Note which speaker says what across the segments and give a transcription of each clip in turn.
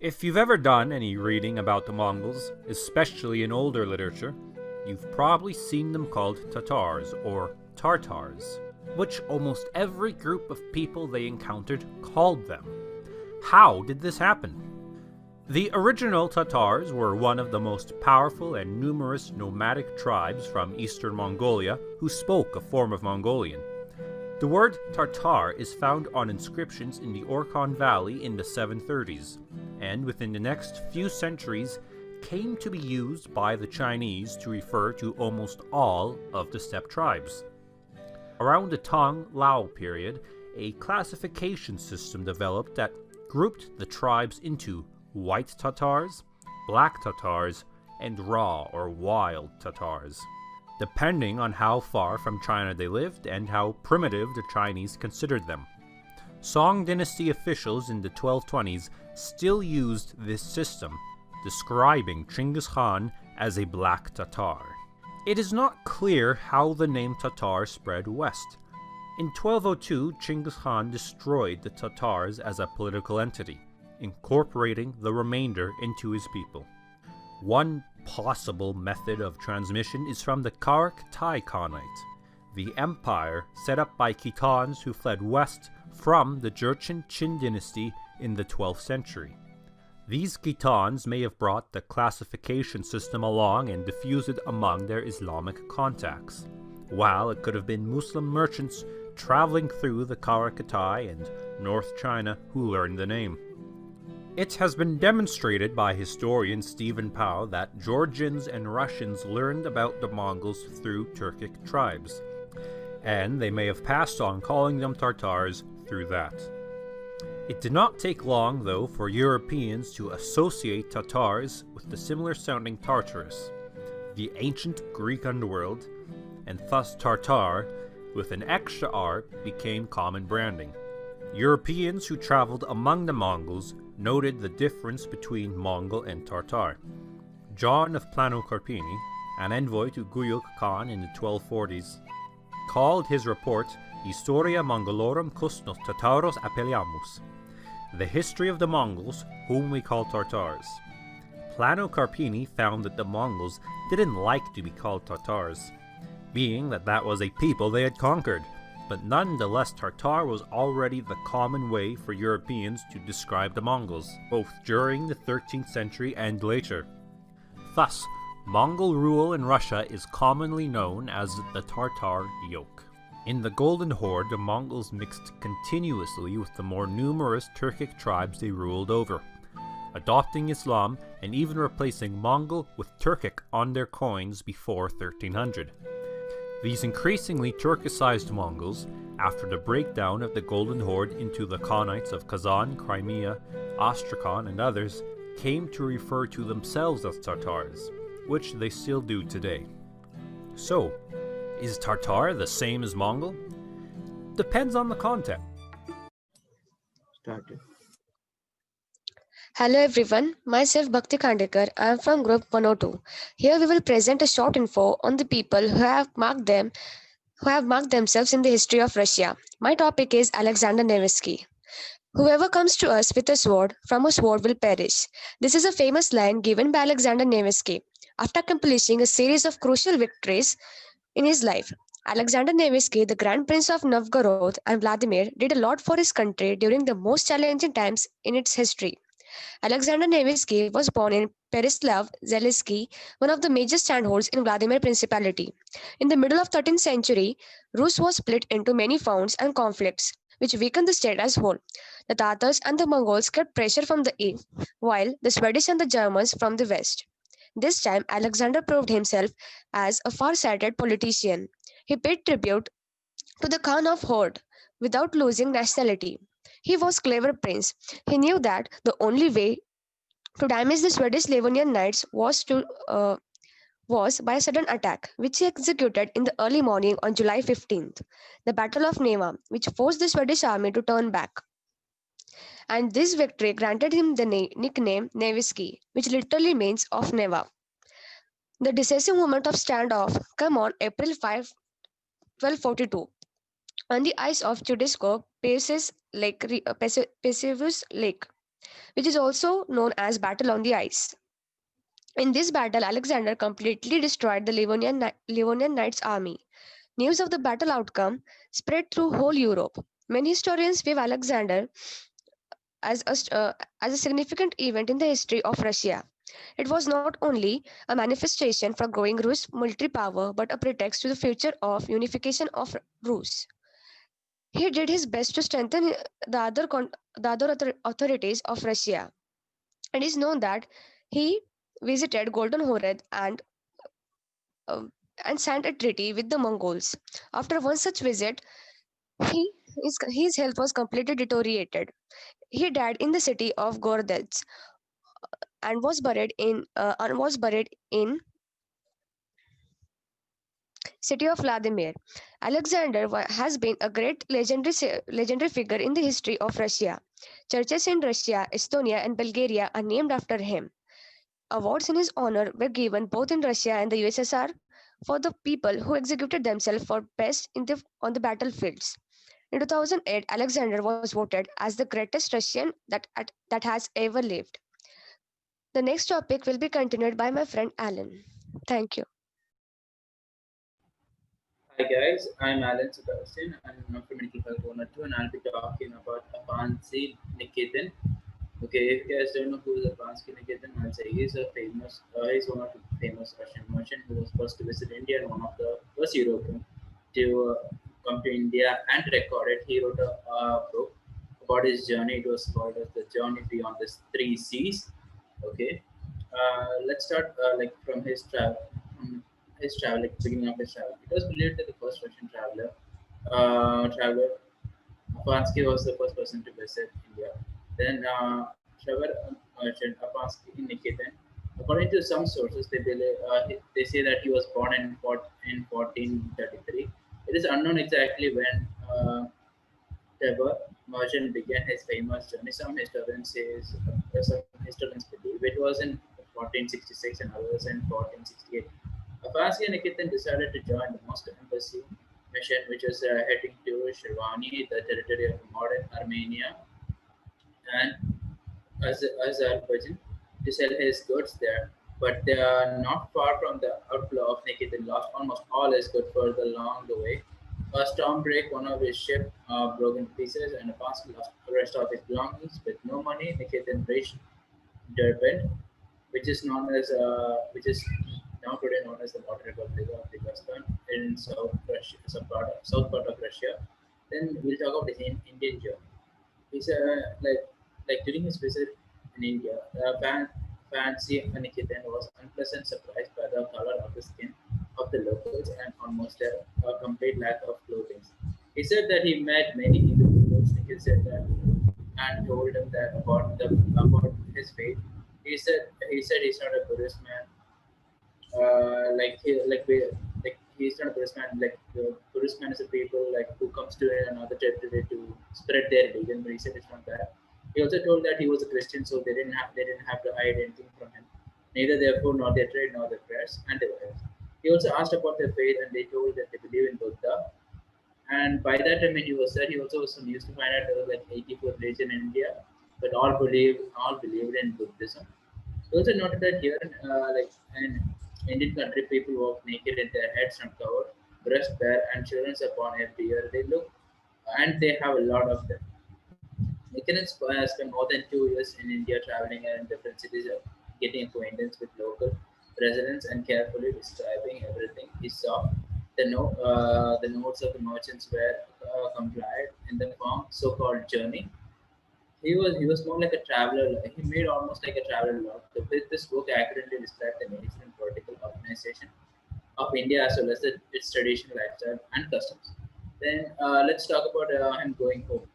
Speaker 1: If you've ever done any reading about the Mongols, especially in older literature, you've probably seen them called Tatars or Tartars, which almost every group of people they encountered called them. How did this happen? The original Tatars were one of the most powerful and numerous nomadic tribes from eastern Mongolia who spoke a form of Mongolian. The word Tartar is found on inscriptions in the Orkhon Valley in the 730s, and within the next few centuries came to be used by the Chinese to refer to almost all of the steppe tribes. Around the Tang Lao period, a classification system developed that grouped the tribes into white Tatars, black Tatars, and raw or wild Tatars, depending on how far from China they lived and how primitive the Chinese considered them. Song dynasty officials in the 1220s still used this system, describing Chinggis Khan as a black Tatar. It is not clear how the name Tatar spread west. In 1202, Chinggis Khan destroyed the Tatars as a political entity, incorporating the remainder into his people. One possible method of transmission is from the Karakai Khanate, the empire set up by Khitans who fled west from the Jurchen Qin dynasty in the 12th century. These Khitans may have brought the classification system along and diffused it among their Islamic contacts, while it could have been Muslim merchants traveling through the Karakai and North China who learned the name. It has been demonstrated by historian Stephen Pao that Georgians and Russians learned about the Mongols through Turkic tribes, and they may have passed on calling them Tartars through that. It did not take long, though, for Europeans to associate Tatars with the similar-sounding Tartarus, the ancient Greek underworld, and thus Tartar, with an extra R, became common branding. Europeans who traveled among the Mongols noted the difference between Mongol and Tartar. John of Plano Carpini, an envoy to Guyuk Khan in the 1240s, called his report Historia Mongolorum Cusnos Tataros Appelliamus, the history of the Mongols, whom we call Tartars. Plano Carpini found that the Mongols didn't like to be called Tartars, being that was a people they had conquered, but nonetheless Tartar was already the common way for Europeans to describe the Mongols, both during the 13th century and later. Thus, Mongol rule in Russia is commonly known as the Tartar yoke. In the Golden Horde, the Mongols mixed continuously with the more numerous Turkic tribes they ruled over, adopting Islam and even replacing Mongol with Turkic on their coins before 1300. These increasingly Turkicized Mongols, after the breakdown of the Golden Horde into the Khanates of Kazan, Crimea, Astrakhan, and others, came to refer to themselves as Tartars, which they still do today. So, is Tartar the same as Mongol? Depends on the context.
Speaker 2: Started.
Speaker 3: Hello everyone, myself Bhakti Khandekar. I am from Group 102. Here we will present a short info on the people who have marked themselves in the history of Russia. My topic is Alexander Nevsky. Whoever comes to us with a sword, from a sword will perish. This is a famous line given by Alexander Nevsky after accomplishing a series of crucial victories in his life. Alexander Nevsky, the Grand Prince of Novgorod and Vladimir, did a lot for his country during the most challenging times in its history. Alexander Nevsky was born in Pereslav-Zaleski, one of the major strongholds in Vladimir Principality. In the middle of 13th century, Rus was split into many fronts and conflicts, which weakened the state as whole. The Tatars and the Mongols kept pressure from the east, while the Swedish and the Germans from the west. This time, Alexander proved himself as a far-sighted politician. He paid tribute to the Khan of Horde without losing nationality. He was a clever prince. He knew that the only way to damage the Swedish Livonian knights was by a sudden attack, which he executed in the early morning on July 15th, the Battle of Neva, which forced the Swedish army to turn back. And this victory granted him the nickname Nevsky, which literally means of Neva. The decisive moment of standoff came on April 5, 1242, on the ice of Chudisco Pacius Lake. which is also known as Battle on the Ice. In this battle, Alexander completely destroyed the Livonian Knights' army. News of the battle outcome spread through whole Europe. Many historians view Alexander as as a significant event in the history of Russia. It was not only a manifestation for growing Rus military power, but a pretext to the future of unification of Rus. He did his best to strengthen the other authorities of Russia. It is known that he visited Golden Horad uh, and signed a treaty with the Mongols. After one such visit, his health was completely deteriorated. He died in the city of Gordels and was buried in city of Vladimir. Has been a great legendary figure in the history of Russia. Churches in Russia, Estonia, and Bulgaria are named after him. Awards in his honor were given both in Russia and the USSR for the people who executed themselves for best on the battlefields. In 2008, Alexander was voted as the greatest Russian that has ever lived. The next topic will be continued by my friend Alan. Thank you.
Speaker 2: Hi guys, I'm Alan Sebastian. I'm a medical health owner too, and I'll be talking about Afansi Niketan. Okay, if you guys don't know who is Afansi Niketan, I'll say he's one of the famous Russian merchant who was first to visit India and one of the first European to come to India and record it. He wrote a book about his journey. It was called as The Journey Beyond the Three Seas. Okay, let's start from his travel, like beginning of his travel. It was believed that the first Russian traveler, Afansky was the first person to visit India. Then Trevor merchant Afansky in Nikitin. According to some sources, they say that he was born in 1433. It is unknown exactly when Trevor merchant began his famous journey. Some historians believe it was in 1466 and others in 1468. Afanasy and Nikitin decided to join the Moscow embassy mission, which was heading to Shirvani, the territory of modern Armenia and Azerbaijan, to sell his goods there. But they are not far from the outflow of Nikitin lost almost all his goods further along the way. A storm broke one of his ship, broke in pieces, and Afanasy lost the rest of his belongings. With no money, Nikitin reached Durban, which is now today known as the Water Republic of the Western in south part of Russia. Then we'll talk about the Indian journey. He's during his visit in India, Fancy Anikitan was unpleasant surprised by the color of the skin of the locals and almost a complete lack of clothing. He said that he met many individuals. He said that and told him that about his faith. He said he's not a Buddhist man. He's not a Buddhist man. Like the Buddhist man is a people like who comes to another territory to spread their religion. But he said it's not that. He also told that he was a Christian, so they didn't have to hide anything from him, neither their food, nor their trade, nor their prayers and their wives. He also asked about their faith, and they told that they believe in Buddha. And by that time, when he was there, he also was used to find out there was like 84 religion in India, but all believed in Buddhism. He also noted that here, in Indian country, people walk naked and their heads uncovered, breast bare, and children are born every year. They look, and they have a lot of them. Nitin spent more than 2 years in India, traveling in different cities, getting acquaintance with local residents, and carefully describing everything he saw. The notes of the merchants were compiled in the form so-called journey. He was more like a traveler. He made almost like a traveler log. This book accurately described the nature and political organization of India as well as its traditional lifestyle and customs. Then let's talk about him going home.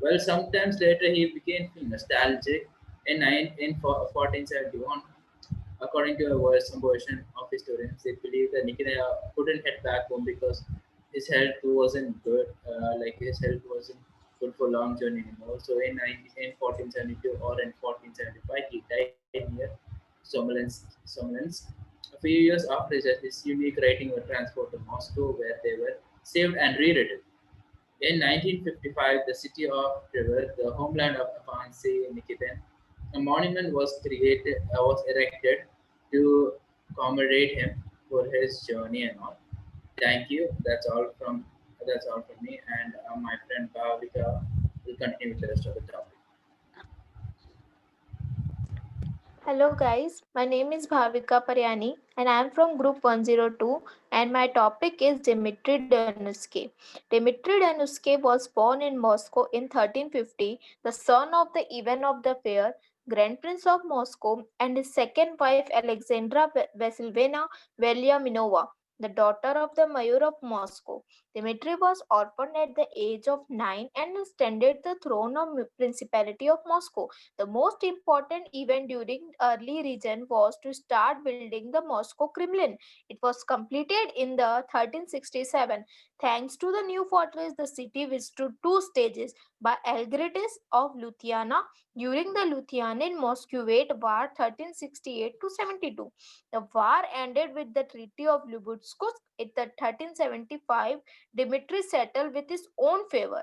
Speaker 2: Well, sometimes later he became nostalgic. In 1471, according to some version of historians, they believe that Nikita couldn't head back home because his health wasn't good. His health wasn't good for long journey anymore. So in 1472 or in 1475, he died near Smolensk. A few years after his unique writing were transported to Moscow, where they were saved and rewritten. In 1955, the city of Tver, the homeland of Afanasy Nikitin, A monument was erected to commemorate him for his journey and all. Thank you. That's all from me, and my friend Bhavika will continue with the rest of the topic.
Speaker 4: Hello guys, my name is Bhavika Paryani and I am from Group 102 and my topic is Dmitry Danuske. Dmitry Danuske was born in Moscow in 1350, the son of the Ivan of the Fair, Grand Prince of Moscow, and his second wife Alexandra Vasilevna Velyaminova, the daughter of the mayor of Moscow. Dmitry was orphaned at the age of 9 and ascended the throne of Principality of Moscow. The most important event during early region was to start building the Moscow Kremlin. It was completed in the 1367. Thanks to the new fortress, the city withstood two stages by Algirdas of Lithuania during the Lithuanian Muscovite War 1368 to 72. The war ended with the Treaty of Lubutsk. In the 1375, Dmitry settled with his own favor.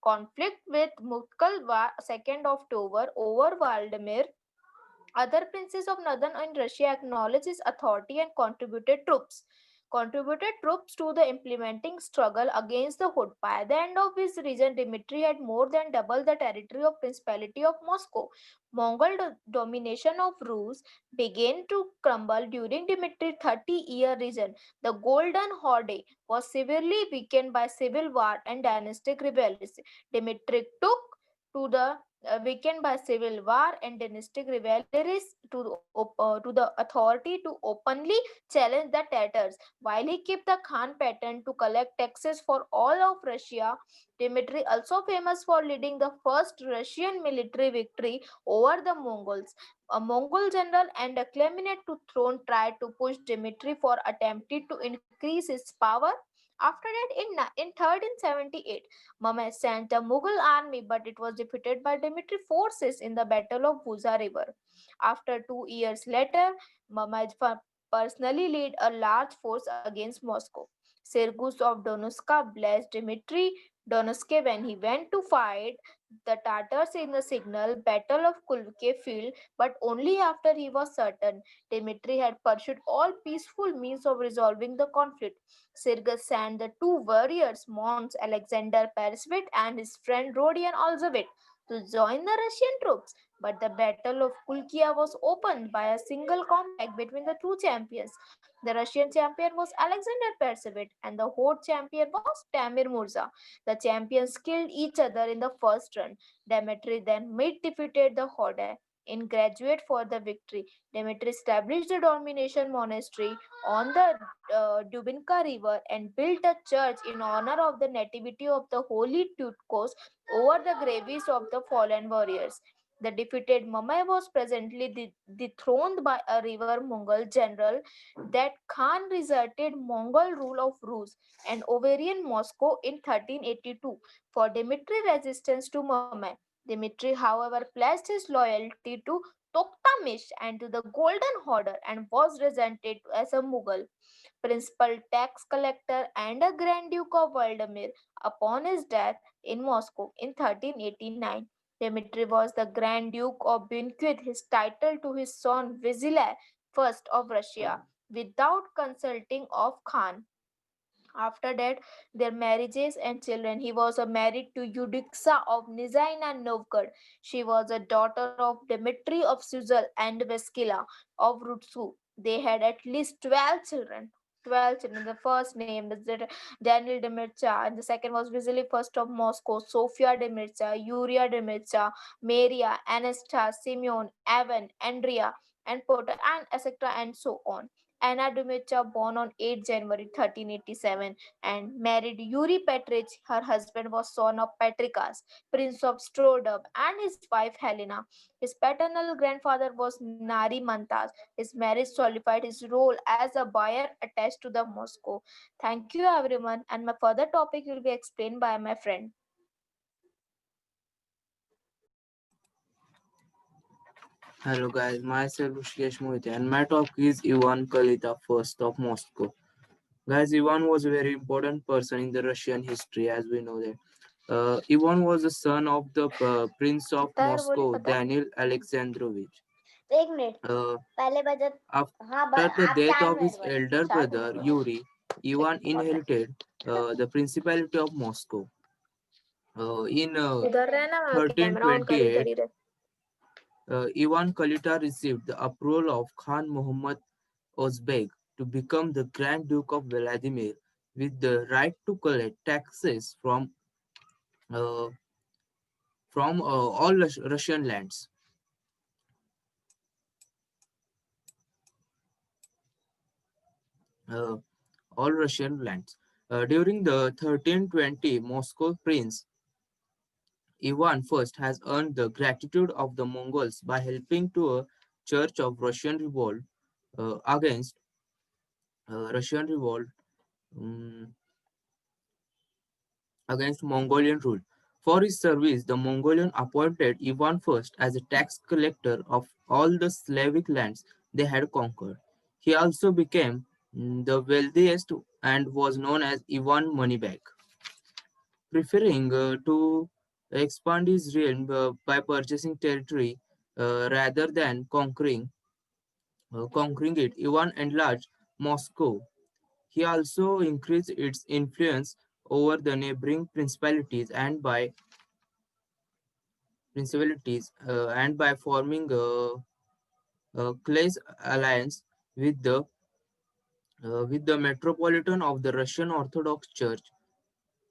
Speaker 4: Conflict with Mughal war 2nd October over Vladimir. Other princes of northern and Russia acknowledged his authority and contributed troops to the implementing struggle against the Hood. By the end of his reign, Dmitry had more than double the territory of Principality of Moscow. Mongol domination of Rus began to crumble during Dmitry's 30-year reign. The Golden Horde was severely weakened by civil war and dynastic rebellions. Dmitry took to the weakened by civil war and dynastic rivalries to the authority to openly challenge the Tatars. While he kept the Khan pattern to collect taxes for all of Russia, Dmitry also famous for leading the first Russian military victory over the Mongols. A Mongol general and a claimant to throne tried to push Dmitry for attempted to increase his power. After that, in 1378, Mehmed sent a Mughal army, but it was defeated by Dmitry forces in the Battle of Buza River. After 2 years later, Mehmed personally led a large force against Moscow. Sergus of Donuska blessed Dmitry Donuske when he went to fight the Tatars in the signal Battle of Kulvike field, but only after he was certain Dmitry had pursued all peaceful means of resolving the conflict. Sergus sent the two warriors, Mons Alexander Peresvit and his friend Rodion Alzavit, to join the Russian troops. But the Battle of Kulkia was opened by a single combat between the two champions. The Russian champion was Alexander Persevit and the Horde champion was Tamir Murza. The champions killed each other in the first run. Dmitry then defeated the Horde. In graduate for the victory, Dmitry established the domination monastery on the Dubinka River and built a church in honor of the nativity of the Holy Tutkos over the graves of the fallen warriors. The defeated Mamai was presently dethroned by a river Mongol general. That Khan resorted Mongol rule of Rus and Ovarian Moscow in 1382 for Dmitry resistance to Mamai. Dmitry, however, pledged his loyalty to Toktamish and to the Golden Order and was resented as a Mughal principal tax collector and a Grand Duke of Vladimir upon his death in Moscow in 1389. Dmitry was the Grand Duke of bequeathed his title to his son Vizilai I of Russia without consulting of Khan. After that, their marriages and children. He was married to Eudoxia of Nizhny Novgorod. She was a daughter of Dmitry of Suzal and Veskila of Rutsu. They had at least 12 children. 12 children. The first name is Daniel Demircha, and the second was Vasily I of Moscow, Sofia Demircha, Yuria Demircha, Maria, Anastasia, Simeon, Evan, Andrea, and Potter, and etc. and so on. Anna Dmitrich, born on 8 January 1387 and married Yuri Petrich. Her husband was son of Petricas, Prince of Strodub, and his wife Helena. His paternal grandfather was Nari Mantas. His marriage solidified his role as a buyer attached to the Moscow. Thank you everyone, and my further topic will be explained by my friend.
Speaker 5: Hello guys, myself Rushikesh Mohite and my topic is Ivan Kalita first of Moscow. Guys, Ivan was a very important person in the Russian history as we know that. Ivan was the son of the Prince of
Speaker 4: तैयार बोली
Speaker 5: Moscow,
Speaker 4: पता है
Speaker 5: Daniel Alexandrovich.
Speaker 4: एक minute
Speaker 5: Uh,
Speaker 4: पहले budget हाँ
Speaker 5: After the
Speaker 4: आप
Speaker 5: death
Speaker 4: चार
Speaker 5: of his
Speaker 4: minute बोले
Speaker 5: elder
Speaker 4: चार मिनट
Speaker 5: brother
Speaker 4: बोले
Speaker 5: Yuri, Ivan inherited the Principality of Moscow. In
Speaker 4: उधर रहना कैमरा ऑन कर इधर
Speaker 5: 1328,
Speaker 4: ही रह
Speaker 5: Ivan Kalita received the approval of Khan Muhammad Ozbek to become the Grand Duke of Vladimir with the right to collect taxes uh, from all Russian lands. Uh, all Russian lands. During the 1320 Moscow Prince, Ivan first has earned the gratitude of the Mongols by helping to a church of against Russian revolt um, against Mongolian rule. For his service, the Mongolian appointed Ivan first as a tax collector of all the Slavic lands they had conquered. He also became the wealthiest and was known as Ivan Moneybag, preferring to expand his realm by purchasing territory rather than conquering it. Ivan enlarged Moscow. He also increased its influence over the neighboring principalities and by forming a close alliance with the metropolitan of the Russian Orthodox Church,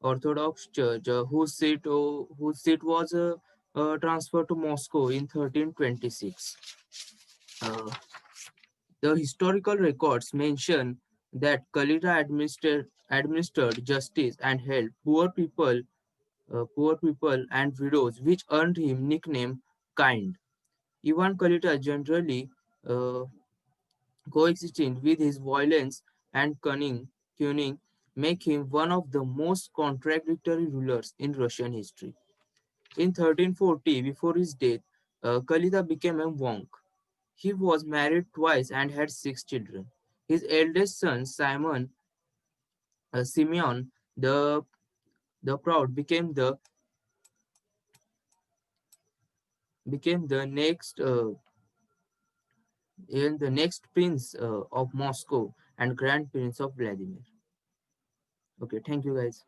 Speaker 5: whose seat was transferred to Moscow in 1326. Uh, the historical records mention that Kalita administered justice and helped poor people and widows, which earned him nickname Kind. Ivan Kalita generally uh, coexisting with his violence and cunning make him one of the most contradictory rulers in Russian history. In 1340, before his death, Kalita became a monk. He was married twice and had six children. His eldest son, Simeon the Proud, became the next prince of Moscow and grand prince of Vladimir. Okay, thank you guys.